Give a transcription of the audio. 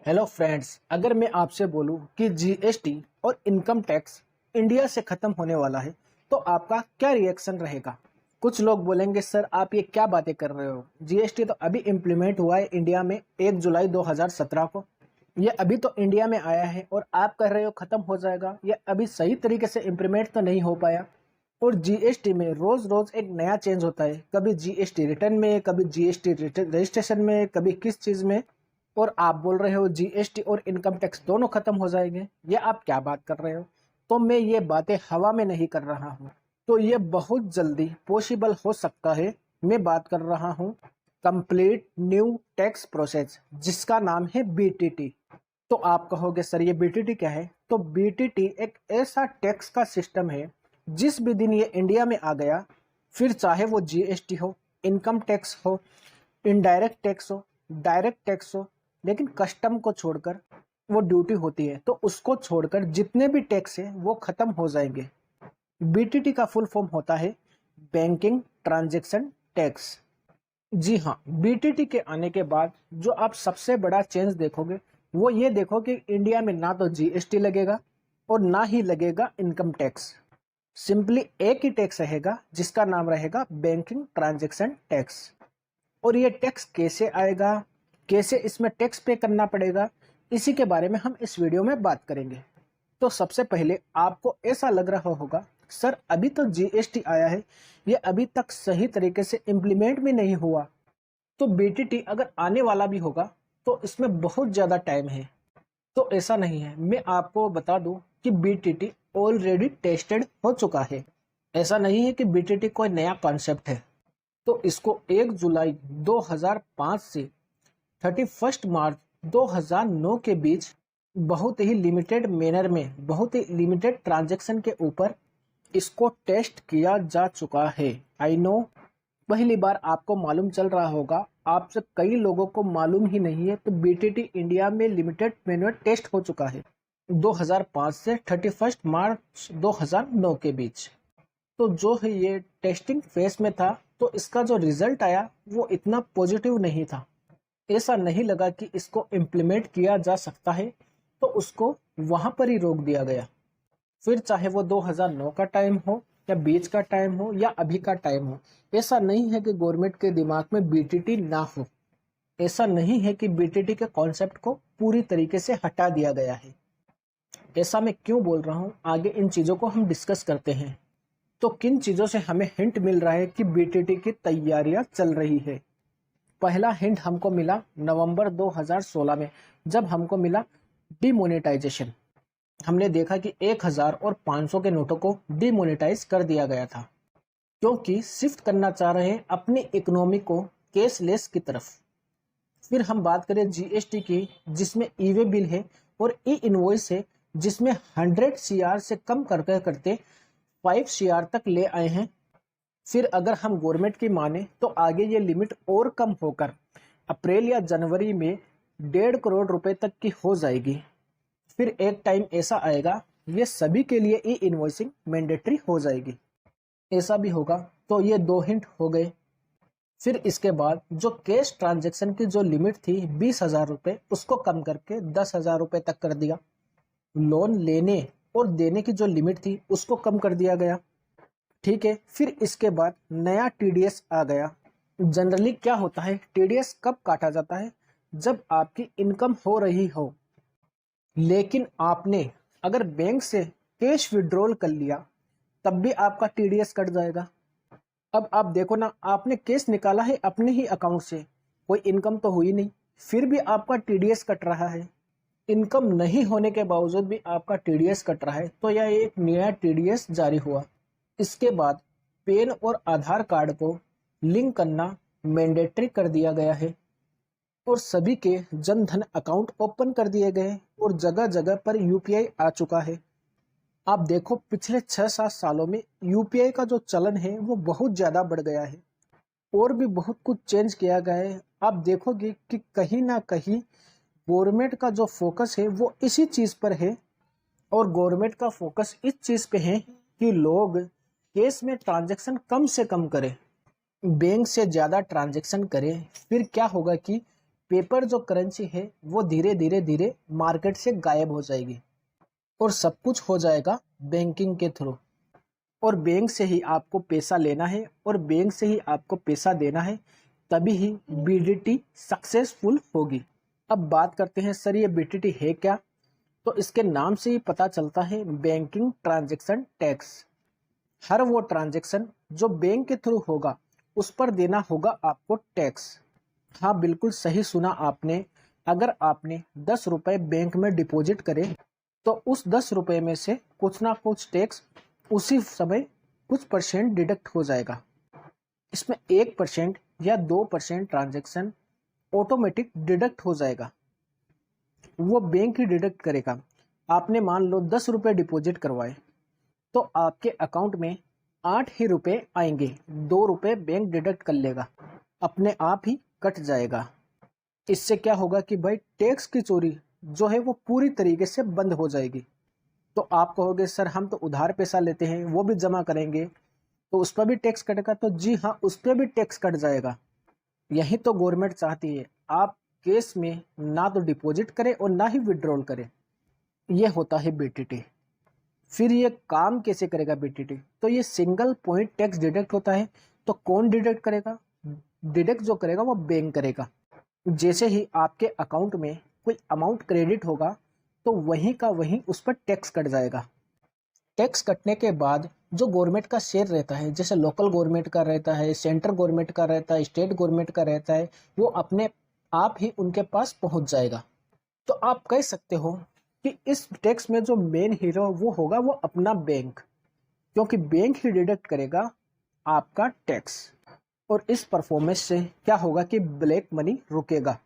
Hello friends, अगर मैं आपसे बोलूं कि जीएसटी और इनकम टैक्स इंडिया से खत्म होने वाला है तो आपका क्या रिएक्शन रहेगा। कुछ लोग बोलेंगे सर आप ये क्या बातें कर रहे हो, जीएसटी तो अभी इम्प्लीमेंट हुआ है इंडिया में 1 जुलाई 2017 को। ये अभी तो इंडिया में आया है और आप कह रहे हो खत्म हो जाएगा। ये अभी सही तरीके से इम्प्लीमेंट तो नहीं हो पाया। और जीएसटी में रोज रोज एक नया चेंज होता है, कभी जीएसटी रिटर्न में, कभी जीएसटी रजिस्ट्रेशन में, कभी किस चीज में। और आप बोल रहे हो जीएसटी और इनकम टैक्स दोनों खत्म हो जाएंगे, ये आप क्या बात कर रहे हो। तो मैं ये बातें हवा में नहीं कर रहा हूँ, तो ये बहुत जल्दी पॉसिबल हो सकता है। मैं बात कर रहा हूँ कंप्लीट न्यू टैक्स प्रोसेस, जिसका नाम है बीटीटी। तो आप कहोगे सर ये बीटीटी क्या है। तो बीटीटी एक ऐसा टैक्स का सिस्टम है, जिस भी दिन ये इंडिया में आ गया, फिर चाहे वो जीएसटी हो, इनकम टैक्स हो, इनडायरेक्ट टैक्स हो, डायरेक्ट टैक्स हो, लेकिन कस्टम को छोड़कर वो ड्यूटी होती है, तो उसको छोड़कर जितने भी टैक्स है वो खत्म हो जाएंगे। बीटीटी का फुल फॉर्म होता है बैंकिंग ट्रांजैक्शन टैक्स। जी हाँ, बीटीटी के आने के बाद जो आप सबसे बड़ा चेंज देखोगे वो ये देखो कि इंडिया में ना तो जीएसटी लगेगा और ना ही लगेगा इनकम टैक्स। सिंपली एक ही टैक्स रहेगा, जिसका नाम रहेगा बैंकिंग ट्रांजैक्शन टैक्स। और ये टैक्स कैसे आएगा, कैसे इसमें टैक्स पे करना पड़ेगा, इसी के बारे में हम इस वीडियो में बात करेंगे। तो सबसे पहले आपको ऐसा लग रहा होगा सर अभी तो जीएसटी आया है, ये अभी तक सही तरीके से इम्प्लीमेंट भी नहीं हुआ, तो बीटीटी अगर आने वाला भी होगा तो इसमें बहुत ज़्यादा टाइम है। तो ऐसा नहीं है, मैं आपको बता दूं कि बीटीटी ऑलरेडी टेस्टेड हो चुका है। ऐसा नहीं है कि बीटीटी कोई नया कॉन्सेप्ट है। तो इसको 1 जुलाई 2005 से 31 मार्च 2009 के बीच बहुत ही लिमिटेड मैनर में, बहुत ही लिमिटेड ट्रांजैक्शन के ऊपर इसको टेस्ट किया जा चुका है। आई नो पहली बार आपको मालूम चल रहा होगा, आपसे कई लोगों को मालूम ही नहीं है। तो बीटीटी इंडिया में लिमिटेड मैनुअल टेस्ट हो चुका है 2005 से 31 मार्च 2009 के बीच। तो जो है ये टेस्टिंग फेस में था, तो इसका जो रिजल्ट आया वो इतना पॉजिटिव नहीं था। ऐसा नहीं लगा कि इसको इम्प्लीमेंट किया जा सकता है, तो उसको वहां पर ही रोक दिया गया। फिर चाहे वो 2009 का टाइम हो या बीच का टाइम हो या अभी का टाइम हो, ऐसा नहीं है कि गवर्नमेंट के दिमाग में बीटीटी ना हो। ऐसा नहीं है कि बीटीटी के कॉन्सेप्ट को पूरी तरीके से हटा दिया गया है। ऐसा मैं क्यों बोल रहा हूँ, आगे इन चीजों को हम डिस्कस करते हैं। तो किन चीजों से हमें हिंट मिल रहा है कि बीटीटी की तैयारियां चल रही है। पहला हिंट हमको मिला नवंबर 2016 में, जब हमको मिला डिमोनेटाइजेशन। हमने देखा कि 1000 और 500 के नोटों को डिमोनेटाइज कर दिया गया था, क्योंकि शिफ्ट करना चाह रहे हैं अपनी इकोनॉमी को कैशलेस की तरफ। फिर हम बात करें जीएसटी की, जिसमें ई वे बिल है और ई इनवॉइस है, जिसमें 100 सीआर से कम करते करते 5 सीआर तक ले आए हैं। फिर अगर हम गवर्नमेंट की माने तो आगे ये लिमिट और कम होकर अप्रैल या जनवरी में 1.5 करोड़ रुपए तक की हो जाएगी। फिर एक टाइम ऐसा आएगा ये सभी के लिए ई इनवॉइसिंग मैंडेटरी हो जाएगी। ऐसा भी होगा। तो ये 2 हिंट हो गए। फिर इसके बाद जो कैश ट्रांजैक्शन की जो लिमिट थी 20,000 रुपए, उसको कम करके 10,000 रुपए तक कर दिया। लोन लेने और देने की जो लिमिट थी उसको कम कर दिया गया। ठीक है, फिर इसके बाद नया टीडीएस आ गया। जनरली क्या होता है, टीडीएस कब काटा जाता है, जब आपकी इनकम हो रही हो, लेकिन आपने अगर बैंक से कैश विड्रॉल कर लिया तब भी आपका टीडीएस कट जाएगा। अब आप देखो ना, आपने कैश निकाला है अपने ही अकाउंट से, कोई इनकम तो हुई नहीं, फिर भी आपका टीडीएस कट रहा है। इनकम नहीं होने के बावजूद भी आपका टीडीएस कट रहा है, तो यह एक नया टीडीएस जारी हुआ। इसके बाद पैन और आधार कार्ड को लिंक करना मैंडेटरी कर दिया गया है और सभी के जन धन अकाउंट ओपन कर दिए गए और जगह जगह पर यूपीआई आ चुका है। आप देखो पिछले 6-7 सालों में यूपीआई का जो चलन है वो बहुत ज्यादा बढ़ गया है और भी बहुत कुछ चेंज किया गया है। आप देखोगे कि कहीं ना कहीं गवर्नमेंट का जो फोकस है वो इसी चीज पर है, और गवर्नमेंट का फोकस इस चीज पे है कि लोग कैश में ट्रांजैक्शन कम से कम करें, बैंक से ज्यादा ट्रांजैक्शन करें। फिर क्या होगा कि पेपर जो करेंसी है वो धीरे धीरे धीरे मार्केट से गायब हो जाएगी और सब कुछ हो जाएगा बैंकिंग के थ्रू। और बैंक से ही आपको पैसा लेना है और बैंक से ही आपको पैसा देना है, तभी ही बीडीटी सक्सेसफुल होगी। अब बात करते हैं सर ये बीडीटी है क्या। तो इसके नाम से ही पता चलता है बैंकिंग ट्रांजैक्शन टैक्स। हर वो ट्रांजैक्शन जो बैंक के थ्रू होगा उस पर देना होगा आपको टैक्स। हाँ बिल्कुल सही सुना आपने। अगर आपने 10 रुपए बैंक में डिपॉजिट करे तो उस 10 रुपए में से कुछ ना कुछ टैक्स उसी समय कुछ परसेंट डिडक्ट हो जाएगा। इसमें 1% या 2% ट्रांजैक्शन ऑटोमेटिक डिडक्ट हो जाएगा, वो बैंक ही डिडक्ट करेगा। आपने मान लो 10 रुपए डिपॉजिट करवाए तो आपके अकाउंट में 8 ही रुपए आएंगे, 2 रुपए बैंक डिडक्ट कर लेगा, अपने आप ही कट जाएगा। इससे क्या होगा कि भाई टैक्स की चोरी जो है वो पूरी तरीके से बंद हो जाएगी। तो आप कहोगे सर हम तो उधार पैसा लेते हैं वो भी जमा करेंगे तो उस पर भी टैक्स कटेगा। तो जी हाँ, उस पर भी टैक्स कट जाएगा। यही तो गवर्नमेंट चाहती है, आप केस में ना तो डिपॉजिट करें और ना ही विड्रॉल करें। ये होता है बीटीटी। फिर ये काम कैसे करेगा बीटीटी। तो ये सिंगल पॉइंट टैक्स डिडक्ट होता है। तो कौन डिडक्ट करेगा? डिडक्ट जो करेगा वो बैंक करेगा। जैसे ही आपके अकाउंट में कोई अमाउंट क्रेडिट होगा तो वहीं का वहीं उस पर टैक्स कट जाएगा। टैक्स कटने के बाद जो गवर्नमेंट का शेयर रहता है, जैसे लोकल गवर्नमेंट का रहता है, सेंट्रल गवर्नमेंट का रहता है, स्टेट गवर्नमेंट का रहता है, वो अपने आप ही उनके पास पहुंच जाएगा। तो आप कह सकते हो कि इस टैक्स में जो मेन हीरो वो होगा वो अपना बैंक, क्योंकि बैंक ही डिडक्ट करेगा आपका टैक्स। और इस परफॉर्मेंस से क्या होगा कि ब्लैक मनी रुकेगा।